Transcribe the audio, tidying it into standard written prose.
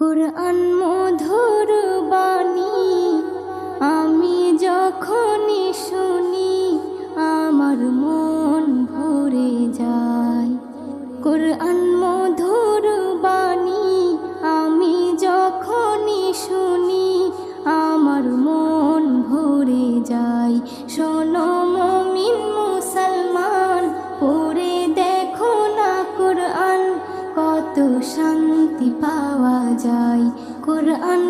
কুরআন মধুর বাণী আমি যখনই শুনি আমার মন ভরে যায়। কুরআন মধুর বাণী আমি যখনই শুনি আমার মন ভরে যায়। শোনো মুমিন মুসলমান, পড়ে দেখো না কুরআন, কত শান্তি পাওয়া যায়। কুরআন